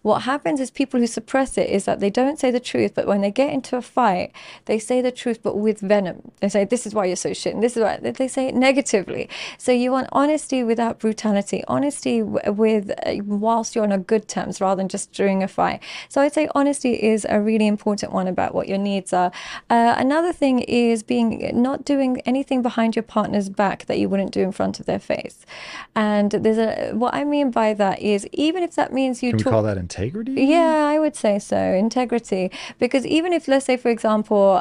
What happens is people who suppress it is that they don't say the truth, but when they get into a fight, they say the truth, but with venom. They say, this is why you're so shit, and this is why. They say it negatively. So you want honesty without brutality, honesty with whilst you're on a good terms, rather than just during a fight. So I'd say honesty is a really important one about what your needs are. Another thing is not doing anything behind your partner's back that you wouldn't do in front of their face. And what I mean by that is, even if that means you Can we call that integrity? Yeah, I would say so, integrity. Because even if, let's say, for example,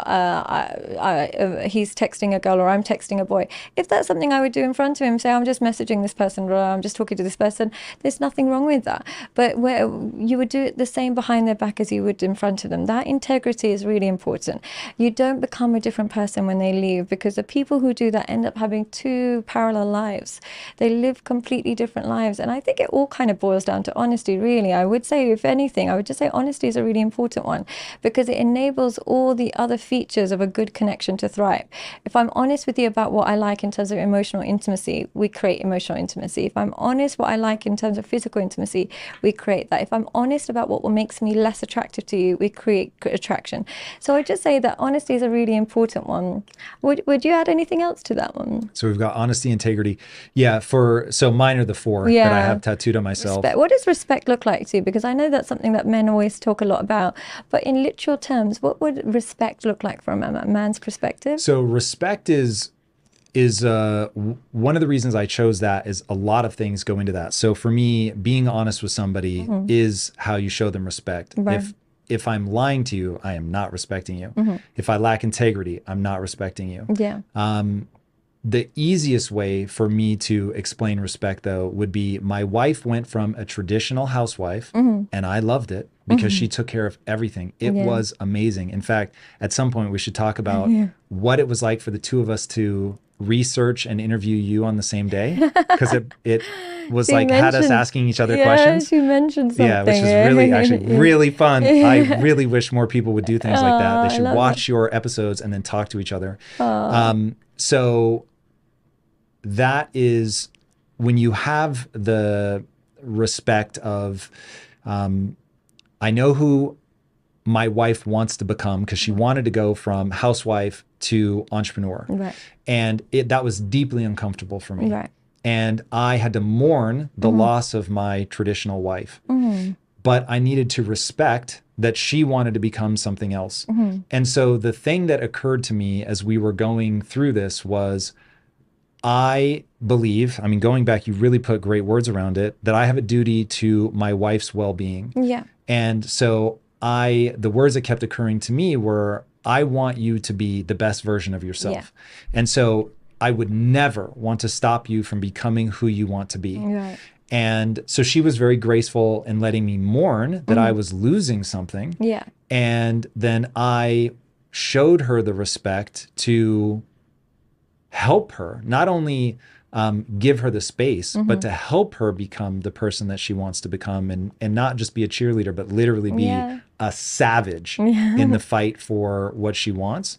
he's texting a girl or I'm texting a boy, if that's something I would do in front of him, say, I'm just messaging this person, or I'm just talking to this person, there's nothing wrong with that. But where you would do it the same behind their back as you would in front of them. That integrity is really important. You don't become a different person when they leave, because the people who do that end up having two parallel lives. They live completely different lives. And I think it all kind of boils down to honesty, really. I would say, if anything, I would just say honesty is a really important one, because it enables all the other features of a good connection to thrive. If I'm honest with you about what I like in terms of emotional intimacy, we create emotional intimacy. If I'm honest what I like in terms of physical intimacy, we create that. If I'm honest about what makes me less attractive to you, we create attraction. So I just say that honesty is a really important one. Would you add anything else to that one? So we've got honesty, integrity. Yeah, so mine are the four that I have tattooed on myself. Respect. What does respect look like to you? Because I know that's something that men always talk a lot about. But in literal terms, what would respect look like from a man's perspective? So respect is one of the reasons I chose that is a lot of things go into that. So for me, being honest with somebody is how you show them respect. Right. If I'm lying to you, I am not respecting you. If I lack integrity, I'm not respecting you. Yeah. The easiest way for me to explain respect, though, would be my wife went from a traditional housewife, and I loved it because she took care of everything. It was amazing. In fact, at some point, we should talk about what it was like for the two of us to research and interview you on the same day, because it was had us asking each other questions. She mentioned something. Yeah, which is really actually really fun. I really wish more people would do things like that. They should watch your episodes and then talk to each other. So that is when you have the respect of, I know who my wife wants to become, because she wanted to go from housewife to entrepreneur. Right. And that was deeply uncomfortable for me. Right. And I had to mourn the loss of my traditional wife. But I needed to respect that she wanted to become something else. And so the thing that occurred to me as we were going through this was, I believe, I mean, going back, you really put great words around it, that I have a duty to my wife's well-being. Yeah. And so the words that kept occurring to me were, I want you to be the best version of yourself. Yeah. And so I would never want to stop you from becoming who you want to be. Right. And so she was very graceful in letting me mourn that I was losing something. Yeah. And then I showed her the respect to help her, not only give her the space, but to help her become the person that she wants to become, and not just be a cheerleader, but literally be a savage in the fight for what she wants.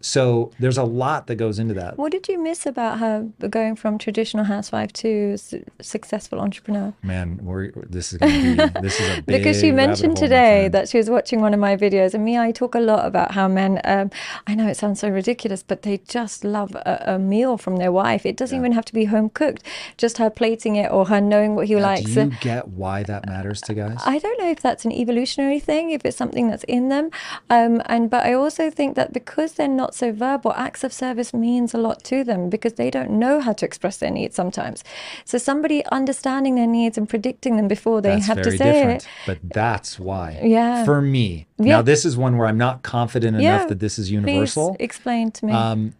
So there's a lot that goes into that. What did you miss about her going from traditional housewife to successful entrepreneur? Man, this is a big because she mentioned today that she was watching one of my videos, and I talk a lot about how men, I know it sounds so ridiculous, but they just love a meal from their wife. It doesn't even have to be home cooked, just her plating it or her knowing what he likes. Do you get why that matters to guys? I don't know if that's an evolutionary thing, if it's something that's in them, but I also think that because they're not so verbal, acts of service means a lot to them, because they don't know how to express their needs sometimes. So somebody understanding their needs and predicting them before they have to say it. But that's why, for me, now this is one where I'm not confident enough that this is universal. Please explain to me.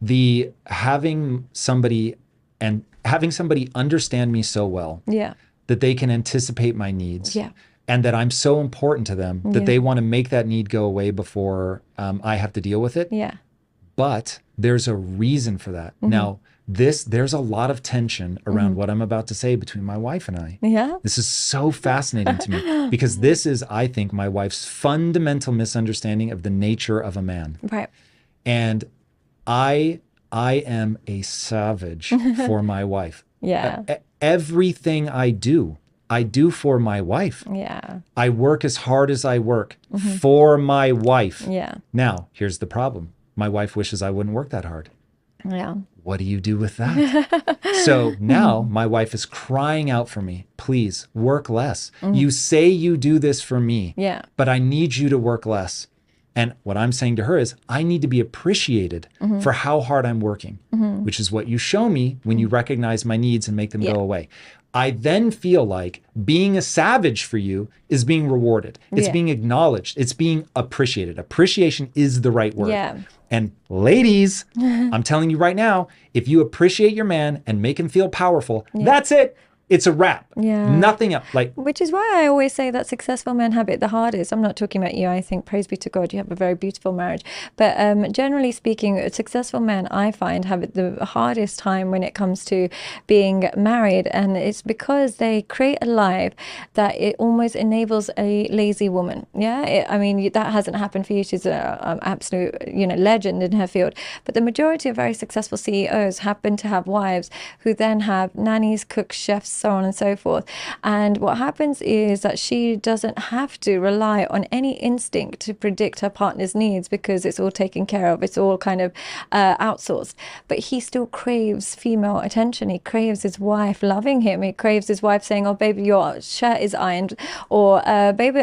The having somebody understand me so well that they can anticipate my needs, and that I'm so important to them that they want to make that need go away before I have to deal with it. Yeah. But there's a reason for that. Now, there's a lot of tension around what I'm about to say between my wife and I. Yeah. This is so fascinating to me, because this is, I think, my wife's fundamental misunderstanding of the nature of a man. Right. And I am a savage for my wife. Yeah. Everything I do, I do for my wife. Yeah. I work as hard as I work for my wife. Yeah. Now, here's the problem. My wife wishes I wouldn't work that hard. Yeah. What do you do with that? So now my wife is crying out for me, please work less. You say you do this for me, but I need you to work less. And what I'm saying to her is, I need to be appreciated for how hard I'm working, which is what you show me when you recognize my needs and make them go away. I then feel like being a savage for you is being rewarded. It's being acknowledged. It's being appreciated. Appreciation is the right word. Yeah. And ladies, I'm telling you right now, if you appreciate your man and make him feel powerful, that's it. It's a wrap. Yeah. Nothing else. Like, which is why I always say that successful men have it the hardest. I'm not talking about you. I think, praise be to God, you have a very beautiful marriage. But generally speaking, successful men, I find, have it the hardest time when it comes to being married. And it's because they create a life that it almost enables a lazy woman. Yeah. I mean, that hasn't happened for you. She's an absolute, legend in her field. But the majority of very successful CEOs happen to have wives who then have nannies, cooks, chefs, so on and so forth. And what happens is that she doesn't have to rely on any instinct to predict her partner's needs because it's all taken care of. It's all kind of outsourced. But he still craves female attention. He craves his wife loving him. He craves his wife saying, oh, baby, your shirt is ironed, or baby,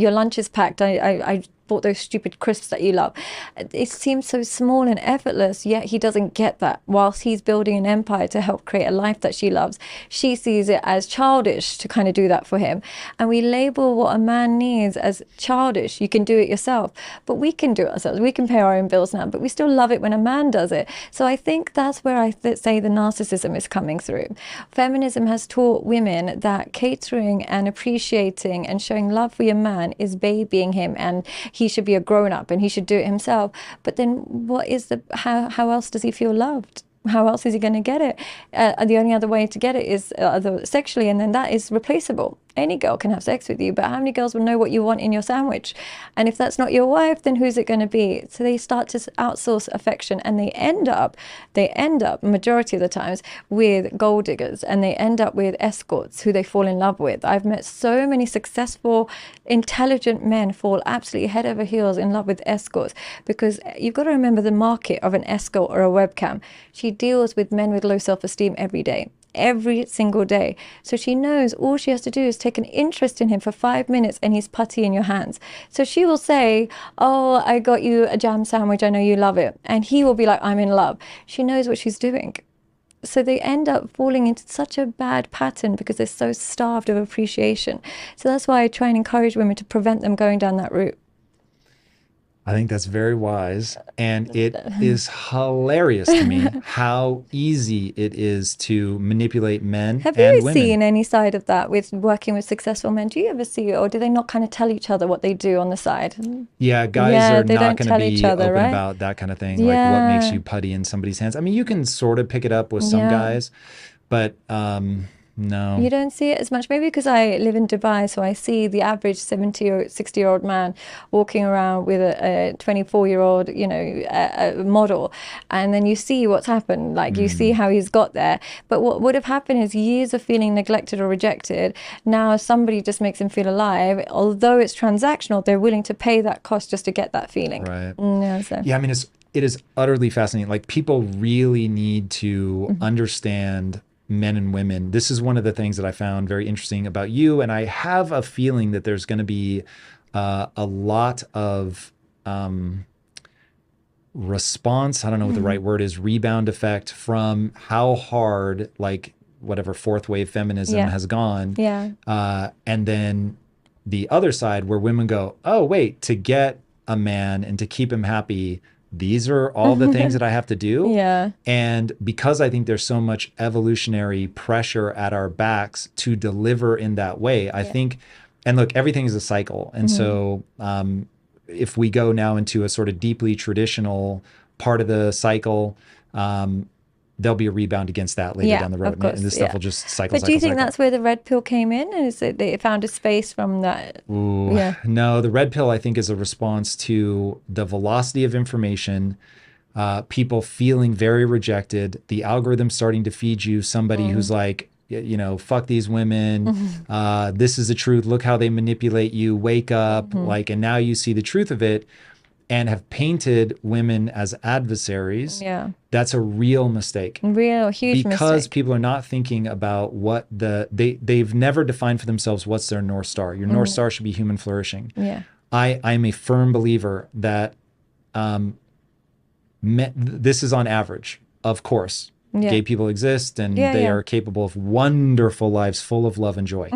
your lunch is packed. I bought those stupid crisps that you love. It seems so small and effortless, yet he doesn't get that. Whilst he's building an empire to help create a life that she loves, she sees it as childish to kind of do that for him. And we label what a man needs as childish. You can do it yourself, but we can do it ourselves. We can pay our own bills now, but we still love it when a man does it. So I think that's where I say the narcissism is coming through. Feminism has taught women that catering and appreciating and showing love for your man is babying him, and he should be a grown-up and he should do it himself. But then what is how else does he feel loved? How else is he going to get it? The only other way to get it is sexually, and then that is replaceable. Any girl can have sex with you, but how many girls will know what you want in your sandwich? And if that's not your wife, then who's it going to be? So they start to outsource affection, and they end up majority of the times with gold diggers, and they end up with escorts who they fall in love with. I've met so many successful, intelligent men fall absolutely head over heels in love with escorts, because you've got to remember the market of an escort or a webcam. She deals with men with low self-esteem every day. Every single day. So she knows all she has to do is take an interest in him for 5 minutes and he's putty in your hands. So she will say, oh, I got you a jam sandwich, I know you love it. And he will be like, I'm in love. She knows what she's doing. So they end up falling into such a bad pattern because they're so starved of appreciation. So that's why I try and encourage women to prevent them going down that route. I think that's very wise. And it is hilarious to me how easy it is to manipulate men Have and you women. seen any side of that with working with successful men? Do you ever see it, or do they not kind of tell each other what they do on the side? Yeah, guys are they not don't going tell to each be other, open right? about that kind of thing. Like what makes you putty in somebody's hands. I mean, you can sort of pick it up with some guys, but no. You don't see it as much, maybe because I live in Dubai, so I see the average 70 or 60-year-old man walking around with a 24-year-old, a model, and then you see what's happened, like you see how he's got there. But what would have happened is years of feeling neglected or rejected. Now somebody just makes him feel alive. Although it's transactional, they're willing to pay that cost just to get that feeling. Right. Yeah, I mean, it is utterly fascinating. Like, people really need to understand men and women. This is one of the things that I found very interesting about you. And I have a feeling that there's going to be a lot of response. I don't know what the right word is, rebound effect from how hard, like, whatever fourth wave feminism has gone. Yeah. And then the other side where women go, oh, wait, to get a man and to keep him happy, these are all the things that I have to do. Yeah. And because I think there's so much evolutionary pressure at our backs to deliver in that way, I think, and look, everything is a cycle. And so if we go now into a sort of deeply traditional part of the cycle, there'll be a rebound against that later down the road. Of course, and this stuff will just cycle. But do you think that's where the red pill came in? And is it they found a space from that? Ooh, no, the red pill, I think, is a response to the velocity of information, people feeling very rejected, the algorithm starting to feed you somebody who's like, fuck these women. This is the truth. Look how they manipulate you. Wake up. And now you see the truth of it, and have painted women as adversaries. Yeah. That's a real mistake. Huge mistake. Because people are not thinking about what they've never defined for themselves what's their North Star. Your North Star should be human flourishing. Yeah. I'm a firm believer that this is on average, of course. Yeah. Gay people exist, and they are capable of wonderful lives full of love and joy.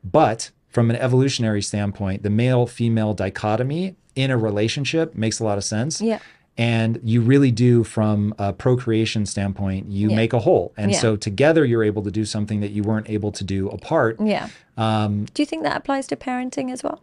But from an evolutionary standpoint, the male-female dichotomy in a relationship makes a lot of sense. Yeah. And you really do, from a procreation standpoint, you make a whole. And so together you're able to do something that you weren't able to do apart. Yeah. Do you think that applies to parenting as well?